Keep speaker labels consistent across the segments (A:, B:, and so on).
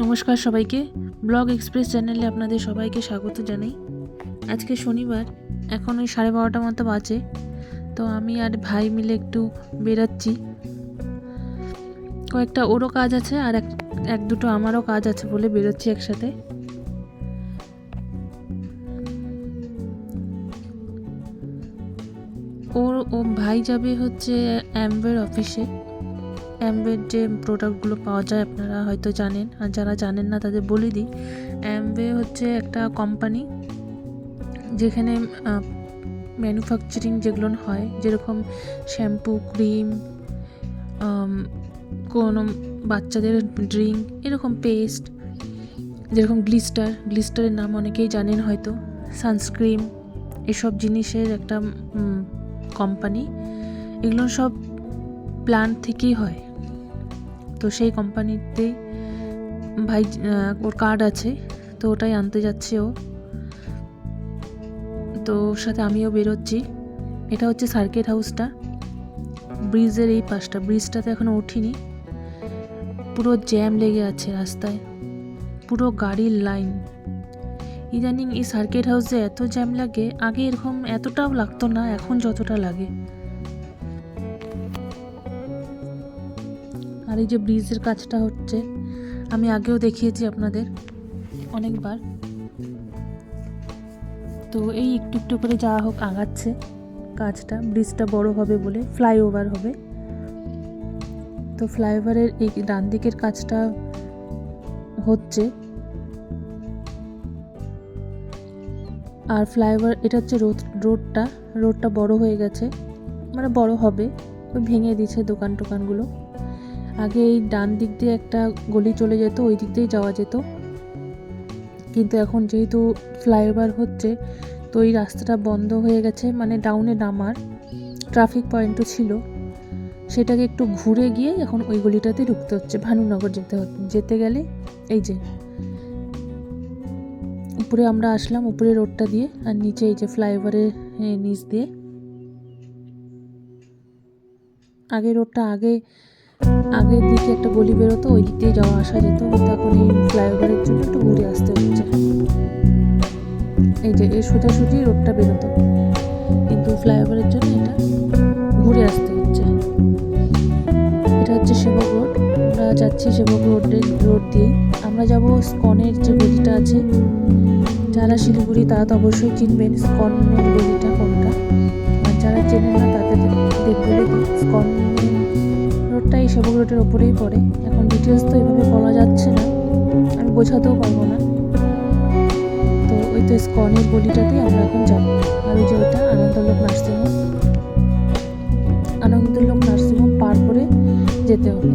A: নমস্কার সবাইকে, blog express চ্যানেলে আপনাদের সবাইকে স্বাগত জানাই। আজকে শনিবার, এখন ওই 12:30 মতো বাজে। তো আমি আর ভাই মিলে একটু বেরাচ্ছি। কয়েকটা ওরও কাজ আছে আর এক দুটো আমারও কাজ আছে বলে বেরোচ্ছি একসাথে। ও ভাই যাবে হচ্ছে অ্যামওয়ের অফিসে। অ্যামওয়ের যে প্রোডাক্টগুলো পাওয়া যায় আপনারা হয়তো জানেন, আর যারা জানেন না তাদের বলে দিই। অ্যামওয়ে হচ্ছে একটা কোম্পানি যেখানে ম্যানুফ্যাকচারিং যেগুলো হয়, যেরকম শ্যাম্পু, ক্রিম, কোনো বাচ্চাদের ড্রিঙ্ক, এরকম পেস্ট, যেরকম গ্লিস্টারের নাম অনেকেই জানেন হয়তো, সানস্ক্রিন, এসব জিনিসের একটা কোম্পানি। এগুলো সব প্ল্যান্ট থেকেই হয়। তো সেই কোম্পানিতেই ভাই ওর কার্ড আছে, তো ওটাই আনতে যাচ্ছে ও। তো ওর সাথে আমিও বেরোচ্ছি। এটা হচ্ছে সার্কিট হাউসটা, ব্রিজের এই পাশটা। ব্রিজটাতে এখনো উঠিনি, পুরো জ্যাম লেগে আছে রাস্তায়, পুরো গাড়ির লাইন। ইদানিং এই সার্কিট হাউসে এত জ্যাম লাগে, আগে এরকম এতটাও লাগতো না, এখন যতটা লাগে। আর এই যে ব্রিজের কাজটা হচ্ছে, আমি আগেও দেখিয়েছি আপনাদের অনেকবার। তো এই একটু একটু করে যাওয়া হোক আগাচ্ছে কাজটা। ব্রিজটা বড় হবে বলে ফ্লাইওভার হবে। তো ফ্লাইওভারের এই ডান দিকের কাজটা হচ্ছে। আর ফ্লাইওভার, এটা হচ্ছে রোডটা বড় হয়ে গেছে, মানে বড় হবে, ওই ভেঙে দিচ্ছে দোকান টোকানগুলো। আগে এই ডান দিক দিয়ে একটা গলি চলে যেত, ওই দিক দিয়েই যাওয়া যেত, কিন্তু এখন যেহেতু ফ্লাইওভার হচ্ছে তো এই রাস্তাটা বন্ধ হয়ে গেছে। মানে ডাউনে নামার ট্রাফিক পয়েন্টও ছিল, সেটাকে একটু ঘুরে গিয়ে এখন ওই গলিটাতে ঢুকতে হচ্ছে। ভানুনগর যেতে গেলে এই যে উপরে আমরা আসলাম, উপরে রোডটা দিয়ে, আর নিচে এই যে ফ্লাইওভারের নিচ দিয়ে। আগে রোডটা আগের দিকে একটা গলি বেরোতো, ওই দিক দিয়ে যাওয়া আসা যেত, কিন্তু এখন এই ফ্লাইওভারের জন্য একটু ঘুরে আসতে হচ্ছে। এই যে এই সোজাসুজি রোডটা বেরোতো, কিন্তু ফ্লাইওভারের জন্য এটা ঘুরে আসতে হচ্ছে। এটা হচ্ছে সেবক রোড, আমরা যাচ্ছি সেবক রোড দিয়েই। আমরা যাব স্কনের যে গলিটা আছে, যারা শিলিগুড়ি তারা তো অবশ্যই চিনবেন স্কনের গলিটা কোনটা, আর যারা চেনেন না তাদের বলে দিই, স্কন রোডটা এই সেবক রোডের ওপরেই পড়ে। এখন ডিটেলস তো এভাবে বলা যাচ্ছে না, আমি বোঝাতেও পারবো না। তো ওই তো স্কনের গলিটাতেই আমরা এখন যাব। আর ওই যে ওইটা আনন্দলোক নার্সিংহোম পার করে যেতে হবে।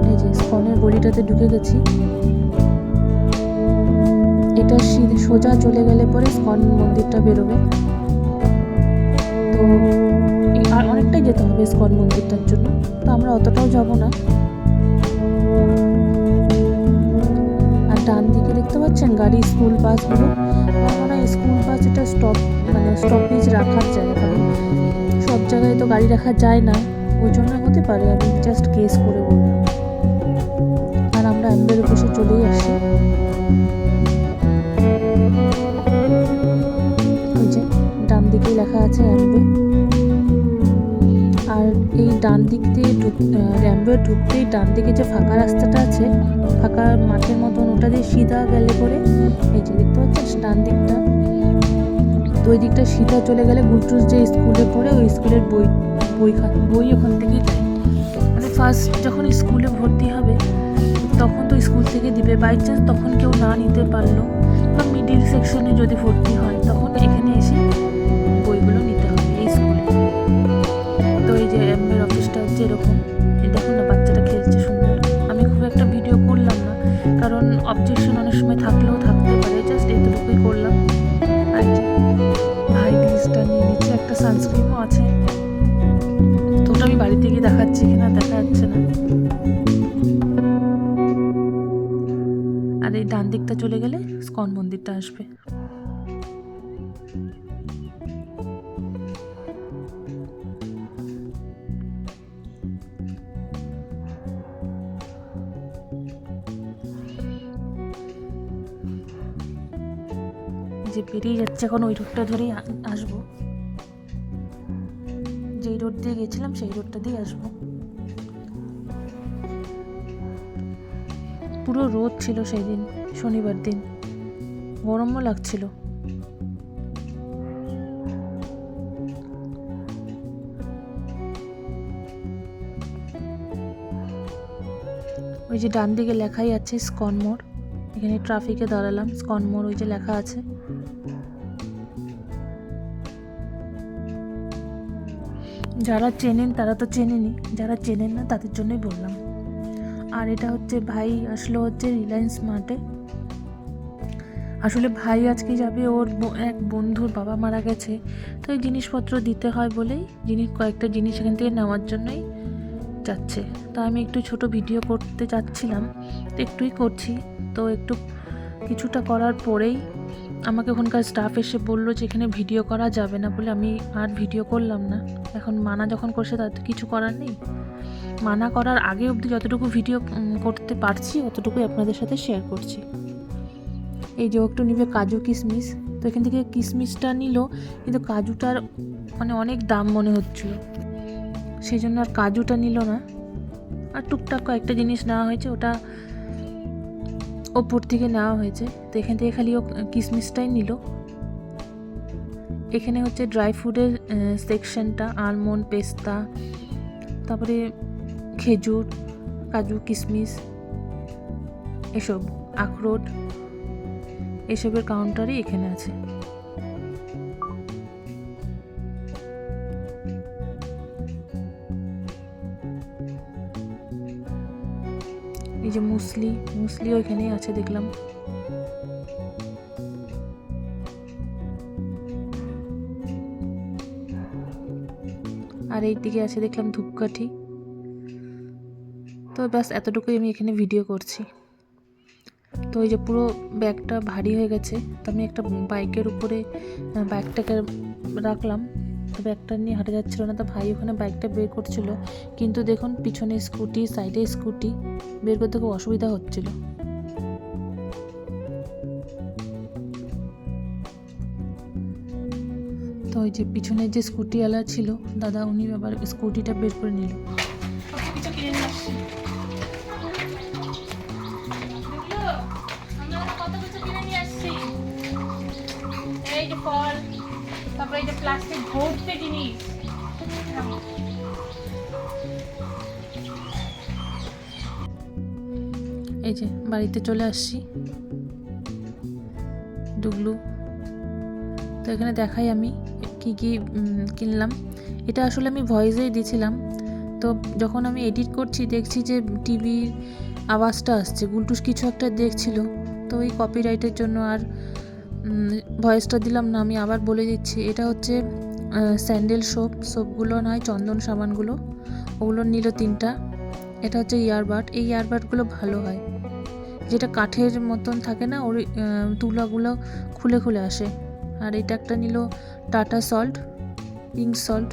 A: এই যে স্কনের গলিটাতে ঢুকে গেছি। এটা সোজা চলে গেলে পরে স্কন মন্দিরটা বেরোবে। তো আর অনেকটাই যেতে হবে স্কন মন্দিরটার জন্য, তো আমরা অতটাও যাব না। আর ডান দিকে দেখতে পাচ্ছেন গাড়ি, স্কুল বাসগুলো। না, স্কুল বাস এটা স্টপেজ রাখার জায়গা, কারণ সব জায়গায় তো গাড়ি রাখা যায় না, ওই জন্য হতে পারে, আমি জাস্ট গেস করে বললাম। আর আমরা অ্যাম্বের অফিসে চলেই আসি। ওই যে ডান দিকে লেখা আছে অ্যাম্বে। আর এই ডান দিক দিয়ে অ্যাম্বে ঢুকতেই ডান দিকে যে ফাঁকা রাস্তাটা আছে, ফাঁকা মাঠের মতন, ওটা দিয়ে সিধা গেলে পরে এই যে দেখতে পাচ্ছেন ডান দিকটা, তো ওই দিকটা সিধা চলে গেলে গুলটুস যে স্কুলে পড়ে, ওই স্কুলের বই ওখান থেকেই দেয়। মানে ফার্স্ট যখন স্কুলে ভর্তি হবে তখন তো স্কুল থেকে দিবে। বাই চান্স তখন কেউ না নিতে পারলো, বা মিডিল সেকশনে যদি ভর্তি হয়, তখন এখানে এসে বইগুলো নিতে হবে এই স্কুলে। তো এই যে এমএর অফিসটা হচ্ছে এরকম। দেখুন না, বাচ্চাটা খেলছে সুন্দর। আমি খুব একটা ভিডিও করলাম না, কারণ অবজেকশন অনেক সময় থাকলেও থাকতে পারে, জাস্ট এতটুকুই করলাম। আর ভাই গ্লিসটা নিয়ে নিচ্ছে, একটা সানস্ক্রিনও আছে। তো ওটা আমি বাড়িতে গিয়ে দেখাচ্ছি, কিনা দেখা যাচ্ছে না। আর এই ডান দিকটা চলে গেলে স্কন মন্দিরটা আসবে। যে বেরিয়ে যাচ্ছে, এখন ওই রোডটা ধরেই আসবো, যেই রোড দিয়ে গেছিলাম সেই রোডটা দিয়ে আসবো। পুরো রোদ ছিল সেই দিন, শনিবার দিন, গরমও লাগছিল। ওই যে ডান দিকে লেখাই আছে স্কন মোড়, এখানে ট্রাফিকে দাঁড়ালাম, স্কন মোড় ওই যে লেখা আছে। যারা চেনেন তারা তো চেনেনই, যারা চেনেন না তাদের জন্যই বললাম। আর এটা হচ্ছে ভাই আসলো হচ্ছে রিলায়েন্স মার্টে। আসলে ভাই আজকে যাবে, ওর এক বন্ধুর বাবা মারা গেছে, তো এই জিনিসপত্র দিতে হয় বলেই কয়েকটা জিনিস এখান থেকে নেওয়ার জন্যই যাচ্ছে। তো আমি একটু ছোট ভিডিও করতে যাচ্ছিলাম, তো একটুই করছি। তো একটু কিছুটা করার পরেই আমাকে ওখানকার স্টাফ এসে বললো যে এখানে ভিডিও করা যাবে না, বলে আমি আর ভিডিও করলাম না। এখন মানা যখন করছে তাতে কিছু করার নেই। মানা করার আগে অবধি যতটুকু ভিডিও করতে পারছি অতটুকুই আপনাদের সাথে শেয়ার করছি। এই যে একটু নিবে কাজু কিশমিশ, তো এখান থেকে কিশমিশটা নিল, কিন্তু কাজুটার মানে অনেক দাম মনে হচ্ছিল, সেই জন্য আর কাজুটা নিল না। আর টুকটাক কয়েকটা জিনিস নেওয়া হয়েছে, ওটা ওপর থেকে নেওয়া হয়েছে। তো এখান থেকে খালি ও কিশমিশটাই নিল। এখানে হচ্ছে ড্রাই ফ্রুটের সেকশনটা, আলমন্ড, পেস্তা, তারপরে খেজুর, কাজু, কিশমিশ, এসব আখরোট, এসবের কাউন্টারই এখানে আছে। এই যে মুসলিও এখানেই আছে দেখলাম। আর এই দিকে আছে দেখলাম ধূপকাঠি। তো ব্যাস এতটুকুই আমি এখানে ভিডিও করছি। তো এই যে পুরো ব্যাগটা ভারী হয়ে গেছে, তো আমি একটা বাইকের উপরে ব্যাগটাকে রাখলাম। তো ব্যাগটা নিয়ে হাঁটা যাচ্ছিল না, তো ভাই ওখানে বাইকটা বের করছিল, কিন্তু দেখুন পিছনে স্কুটি, সাইডে স্কুটি, বের করতে খুব অসুবিধা হচ্ছিল। তো ওই যে পিছনে যে স্কুটিওয়ালা ছিল দাদা, উনি আবার স্কুটিটা বের করে নিল। এই যে ফল, তারপরে এই যে প্লাস্টিক ভর্তি জিনিস। এই যে বাড়িতে চলে আসছি, ডুগলু। তো এখানে দেখাই আমি কি কি কিনলাম। এটা আসলে আমি ভয়েসেই দিয়েছিলাম, তো যখন আমি এডিট করছি দেখছি যে টিভির আওয়াজটা আসছে, গুলটুস কিছু একটা দেখছিল, তো ওই কপিরাইটের জন্য আর ভয়েসটা দিলাম না। আমি আবার বলে দিচ্ছি, এটা হচ্ছে স্যান্ডেল সোপগুলো নয়, চন্দন সাবানগুলো, ওগুলো নিল 3টা। এটা হচ্ছে ইয়ারবাড, এই ইয়ারবাডগুলো ভালো হয়, যেটা কাঠের মতন থাকে না, ওর তুলাগুলো খুলে খুলে আসে। আর এটা একটা নিল টাটা সল্ট, পিঙ্ক সল্ট।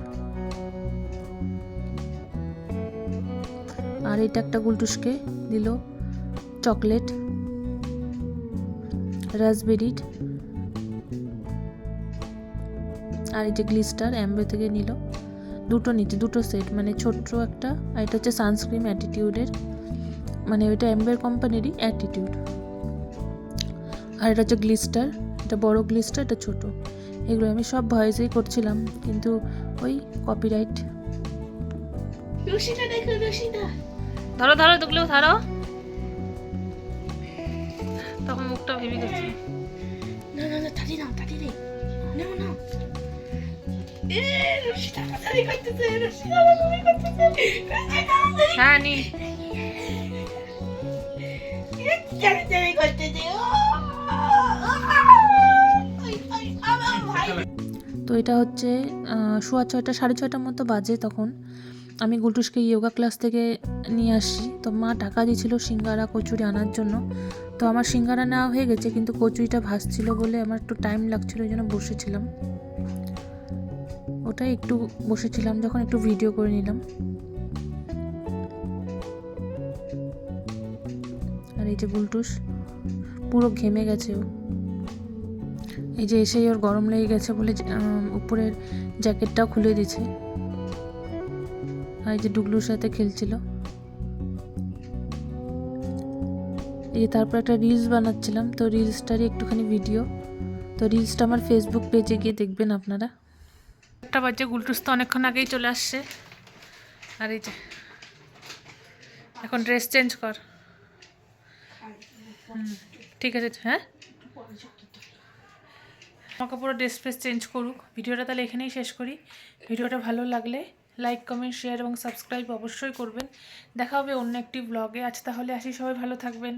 A: আর এটা একটা গুলটুসকে দিল চকলেট, রাসবেরি। আর এই যে গ্লিস্টার অ্যাম্বে থেকে নিল, দুটো সেট, মানে ছোট্ট একটা, আর এটা হচ্ছে সানস্ক্রিন অ্যাটিটিউডের, মানে ওইটা অ্যাম্বের কোম্পানিরই অ্যাটিটিউড। আর এটা হচ্ছে গ্লিস্টার, এটা বড় গ্লিস্টার, এটা ছোট। এগুলো আমি সব ভয়েসেই করছিলাম, কিন্তু ওই কপিরাইট। রশিদা দেখো, রশিদা ধরো ধরো, দুগলেও ধরো। তখন মুখটা ভেবে গেছে। না না না, তাড়ি নাও, তাড়ি রে, নাও নাও। রশিদা তাড়ি করতেছে, রশিদা তাড়ি করতেছে, হ্যাঁ নি তাড়ি করতেছে। তো এটা হচ্ছে 6:15 6:30 মতো বাজে। তখন আমি গুলটুসকে যোগা ক্লাস থেকে নিয়ে আসি, তো মা টাকা দিয়েছিল সিঙ্গারা কচুরি আনার জন্য। তো আমার সিঙ্গারা নেওয়া হয়ে গেছে, কিন্তু কচুরিটা ভাজছিল বলে আমার একটু টাইম লাগছিল, ওই জন্য বসেছিলাম, ওটাই একটু বসেছিলাম, যখন একটু ভিডিও করে নিলাম। আর এই যে গুলটুস পুরো ঘেমে গেছে ও। এই যে এসেই ওর গরম লেগে গেছে বলে উপরের জ্যাকেটটাও খুলে দিয়েছে। আর এই যে ডুগলুর সাথে খেলছিল। এই যে তারপর একটা রিলস বানাচ্ছিলাম, তো রিলসটারই একটুখানি ভিডিও। তো রিলসটা আমার ফেসবুক পেজে গিয়ে দেখবেন আপনারা। একটা বাজে, গুলটুস তো অনেকক্ষণ আগেই চলে আসছে। আর এই যে এখন ড্রেস চেঞ্জ কর। ঠিক আছে, হ্যাঁ আমাকে পুরো ড্রেস ফ্রেস চেঞ্জ করুক। ভিডিওটা তাহলে এখানেই শেষ করি। ভিডিওটা ভালো লাগলে লাইক, কমেন্ট, শেয়ার এবং সাবস্ক্রাইব অবশ্যই করবেন। দেখা হবে অন্য একটি ব্লগে। আজ তাহলে আসি, সবাই ভালো থাকবেন।